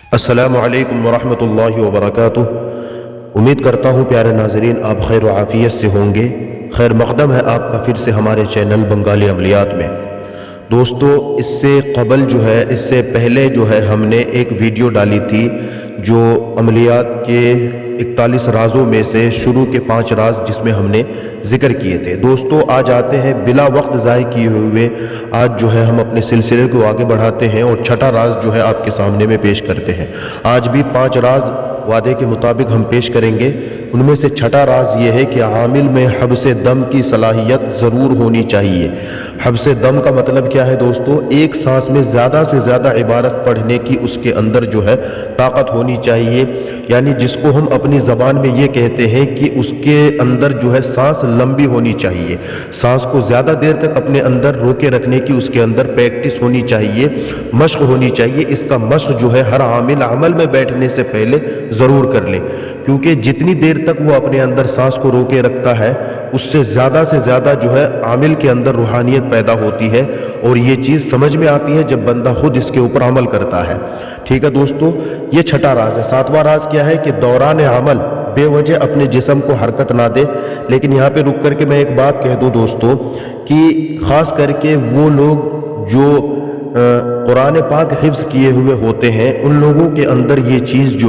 अस्सलामु अलैकुम वरहमतुल्लाहि वबरकातुह। उम्मीद करता हूँ प्यारे नाज़रीन आप खैर व आफ़ियत से होंगे। खैर मक़दम है आपका फिर से हमारे चैनल बंगाली अमलियात में। दोस्तों इससे पहले हमने एक वीडियो डाली थी जो अमलियात के 41 राज़ों में से शुरू के 5 राज जिसमें हमने ज़िक्र किए थे। दोस्तों आज आते हैं बिला वक्त ज़ाय किए हुए आज हम अपने सिलसिले को आगे बढ़ाते हैं और छठा राज आपके सामने में पेश करते हैं। आज भी 5 राज वादे के मुताबिक हम पेश करेंगे। उनमें से छठा राज ये है कि आमिल में हब्स दम की सलाहियत ज़रूर होनी चाहिए। हब्स दम का मतलब क्या है दोस्तों? एक सांस में ज़्यादा से ज़्यादा इबारत पढ़ने की उसके अंदर ताकत होनी चाहिए। यानी जिसको हम अपनी ज़बान में ये कहते हैं कि उसके अंदर सांस लंबी होनी चाहिए। सांस को ज़्यादा देर तक अपने अंदर रोके रखने की उसके अंदर प्रैक्टिस होनी चाहिए, मश्क होनी चाहिए। इसका मश्क हर आमिल अमल में बैठने से पहले ज़रूर कर ले, क्योंकि जितनी देर तक वो अपने अंदर सांस को रोके रखता है उससे ज़्यादा से ज़्यादा आमिल के अंदर रूहानियत पैदा होती है और ये चीज़ समझ में आती है जब बंदा खुद इसके ऊपर अमल करता है। ठीक है दोस्तों, ये छठा राज है। 7वां राज क्या है कि दौरान अमल बेवजह अपने जिस्म को हरकत ना दे। लेकिन यहाँ पे रुक करके मैं एक बात कह दूँ दोस्तों कि ख़ास करके वो लोग जो कुरान पाक हिफ्ज़ किए हुए होते हैं उन लोगों के अंदर ये चीज़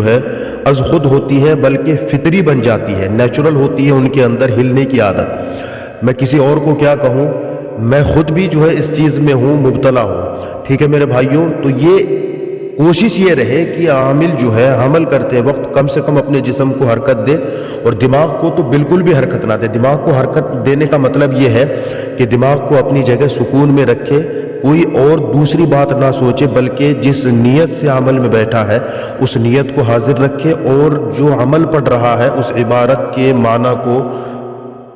अज़ खुद होती है, बल्कि फितरी बन जाती है, नेचुरल होती है उनके अंदर हिलने की आदत। मैं किसी और को क्या कहूँ, मैं खुद भी इस चीज़ में हूँ, मुब्तला हूँ। ठीक है मेरे भाइयों, तो ये कोशिश ये रहे कि आमिल अमल करते वक्त कम से कम अपने जिस्म को हरकत दे और दिमाग को तो बिल्कुल भी हरकत ना दे। दिमाग को हरकत देने का मतलब ये है कि दिमाग को अपनी जगह सुकून में रखे, कोई और दूसरी बात ना सोचे, बल्कि जिस नीयत से अमल में बैठा है उस नीयत को हाजिर रखे और जो अमल पढ़ रहा है उस इबारत के माना को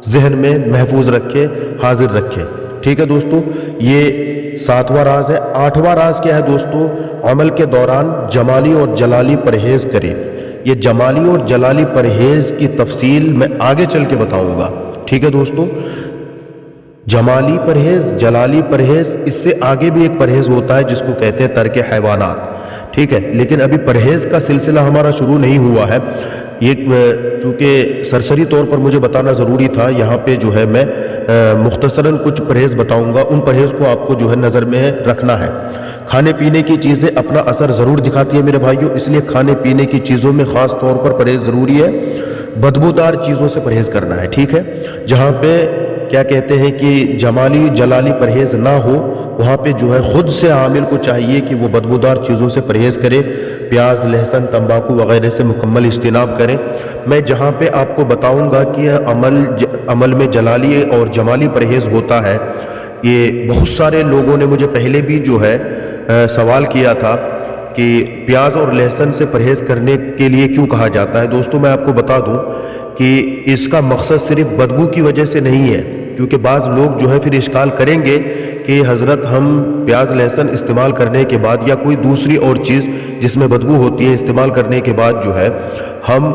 जहन में महफूज रखे, हाजिर रखे। ठीक है दोस्तों, ये 7वां राज है। 8वां राज क्या है दोस्तों? अमल के दौरान जमाली और जलाली परहेज़ करे। ये जमाली और जलाली परहेज़ की तफसील मैं आगे चल के बताऊंगा। ठीक है दोस्तों, जमाली परहेज़, जलाली परहेज़, इससे आगे भी एक परहेज़ होता है जिसको कहते हैं तर्क हैवानात। ठीक है, लेकिन अभी परहेज़ का सिलसिला हमारा शुरू नहीं हुआ है। ये चूँकि सरसरी तौर पर मुझे बताना ज़रूरी था, यहाँ पे मैं मुख्तसरन कुछ परहेज़ बताऊँगा। उन परहेज़ को आपको नज़र में रखना है। खाने पीने की चीज़ें अपना असर ज़रूर दिखाती है मेरे भाइयों, इसलिए खाने पीने की चीज़ों में ख़ास तौर पर परहेज़ ज़रूरी है। बदबूदार चीज़ों से परहेज़ करना है। ठीक है, जहाँ पे क्या कहते हैं कि जमाली जलाली परहेज़ ना हो, वहाँ पे खुद से आमिल को चाहिए कि वो बदबूदार चीज़ों से परहेज़ करे। प्याज, लहसुन, तंबाकू वगैरह से मुकम्मल इज्तिनाब करें। मैं जहाँ पे आपको बताऊँगा कि अमल में जलाली और जमाली परहेज़ होता है, ये बहुत सारे लोगों ने मुझे पहले भी सवाल किया था कि प्याज और लहसुन से परहेज़ करने के लिए क्यों कहा जाता है। दोस्तों मैं आपको बता दूं कि इसका मकसद सिर्फ बदबू की वजह से नहीं है, क्योंकि बाज़ लोग फिर इश्काल करेंगे कि हज़रत हम प्याज लहसुन इस्तेमाल करने के बाद या कोई दूसरी और चीज़ जिसमें बदबू होती है इस्तेमाल करने के बाद हम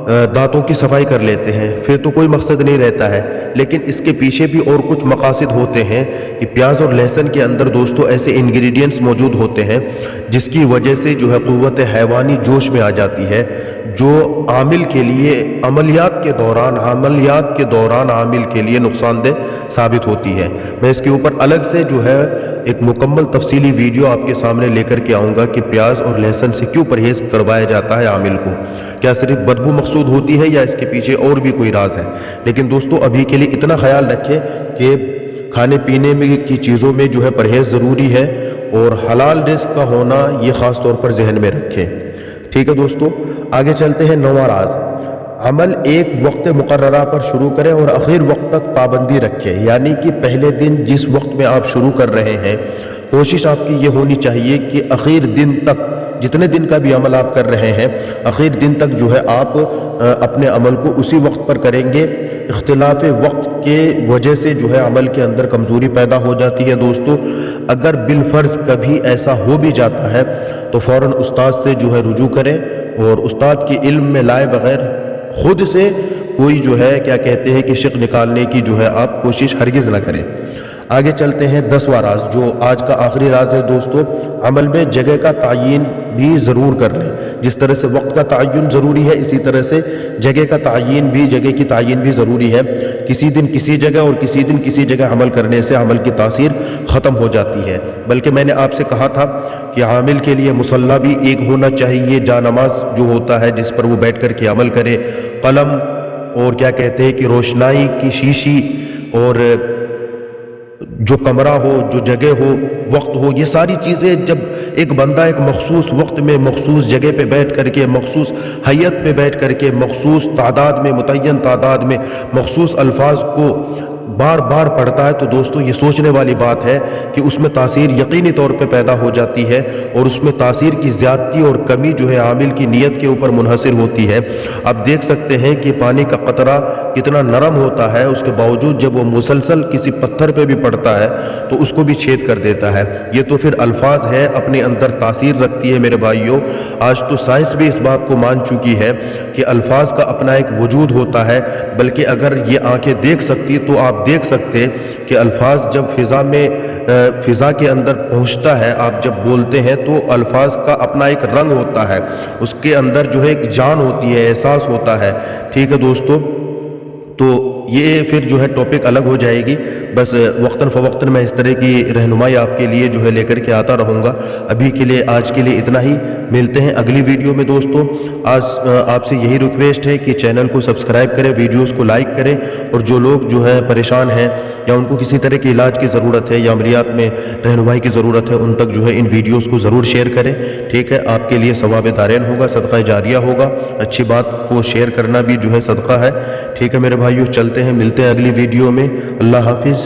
दांतों की सफाई कर लेते हैं, फिर तो कोई मकसद नहीं रहता है। लेकिन इसके पीछे भी और कुछ मकासद होते हैं कि प्याज और लहसुन के अंदर दोस्तों ऐसे इंग्रेडिएंट्स मौजूद होते हैं जिसकी वजह से क़ुव्वत हैवानी जोश में आ जाती है, जो आमिल के लिए अमलियात के दौरान आमिल के लिए नुकसानदेह साबित होती है। मैं इसके ऊपर अलग से एक मुकम्मल तफसीली वीडियो आपके सामने लेकर के आऊँगा कि प्याज और लहसुन से क्यों परहेज़ करवाया जाता है आमिल को। क्या सिर्फ बदबू मकसूद होती है या इसके पीछे और भी कोई राज है? लेकिन दोस्तों अभी के लिए इतना ख्याल रखें कि खाने पीने में की चीज़ों में परहेज़ ज़रूरी है और हलाल रिज़्क़ का होना ये ख़ास तौर पर जहन में रखें। ठीक है दोस्तों, आगे चलते हैं। 9वां राज, अमल एक वक्त मुकर्ररा पर शुरू करें और आखिर वक्त तक पाबंदी रखें। यानी कि पहले दिन जिस वक्त में आप शुरू कर रहे हैं, कोशिश आपकी ये होनी चाहिए कि आखिर दिन तक, जितने दिन का भी अमल आप कर रहे हैं, आखिर दिन तक आप अपने अमल को उसी वक्त पर करेंगे। इख्तिलाफ वक्त के वजह से अमल के अंदर कमज़ोरी पैदा हो जाती है। दोस्तों अगर बिलफ़र्ज़ कभी ऐसा हो भी जाता है तो फ़ौरन उस्ताद से रुजू करें और उस्ताद के इल्म में लाए बग़ैर खुद से कोई क्या कहते हैं कि शिक निकालने की आप कोशिश हरगिज़ ना करें। आगे चलते हैं 10वां राज, जो आज का आखिरी राज है दोस्तों। अमल में जगह का तायीन भी ज़रूर कर लें। जिस तरह से वक्त का तयन ज़रूरी है, इसी तरह से जगह का तयन भी, जगह की तयन भी ज़रूरी है। किसी दिन किसी जगह और किसी दिन किसी जगह अमल करने से अमल की तासीर ख़त्म हो जाती है। बल्कि मैंने आपसे कहा था कि आमिल के लिए मुसल्ला भी एक होना चाहिए, जानमाज जो होता है जिस पर वो बैठ कर के अमल करे, कलम और क्या कहते हैं कि रोशनाई की शीशी और जो कमरा हो, जो जगह हो, वक्त हो, ये सारी चीज़ें जब एक बंदा एक मखसूस वक्त में मखसूस जगह पे बैठ करके, मखसूस हैयत पे बैठ करके, मखसूस तादाद में, मुतय्यन तादाद में मखसूस अल्फाज को बार बार पढ़ता है, तो दोस्तों ये सोचने वाली बात है कि उसमें तासीर यकीनी तौर पे पैदा हो जाती है और उसमें तासीर की ज़्यादती और कमी जो है आमिल की नीयत के ऊपर मुनहसर होती है। आप देख सकते हैं कि पानी का कतरा कितना नरम होता है, उसके बावजूद जब वो मुसलसल किसी पत्थर पे भी पड़ता है तो उसको भी छेद कर देता है। ये तो फिर अल्फाज है, अपने अंदर तासीर रखती है मेरे भाइयों। आज तो साइंस भी इस बात को मान चुकी है कि अल्फाज का अपना एक वजूद होता है, बल्कि अगर ये आंखें देख सकती तो आप देख सकते कि अल्फाज जब फ़िज़ा के अंदर पहुंचता है, आप जब बोलते हैं तो अल्फाज का अपना एक रंग होता है, उसके अंदर जो है एक जान होती है, एहसास होता है। ठीक है दोस्तों, तो ये फिर जो है टॉपिक अलग हो जाएगी। बस वक्तन फ़वक्तन मैं इस तरह की रहनुमाई आपके लिए जो है लेकर के आता रहूँगा। अभी के लिए, आज के लिए इतना ही। मिलते हैं अगली वीडियो में दोस्तों। आज आपसे यही रिक्वेस्ट है कि चैनल को सब्सक्राइब करें, वीडियोस को लाइक करें, और जो लोग जो है परेशान हैं या उनको किसी तरह के इलाज की ज़रूरत है या अमलियात में रहनुमाई की ज़रूरत है, उन तक जो है इन वीडियोज़ को ज़रूर शेयर करें। ठीक है, आपके लिए सवाब दारैन होगा, सदका जारिया होगा। अच्छी बात को शेयर करना भी जो है सदका है। ठीक है मेरे भाइयों, चलते हैं, मिलते हैं अगली वीडियो में। अल्लाह हाफिज़।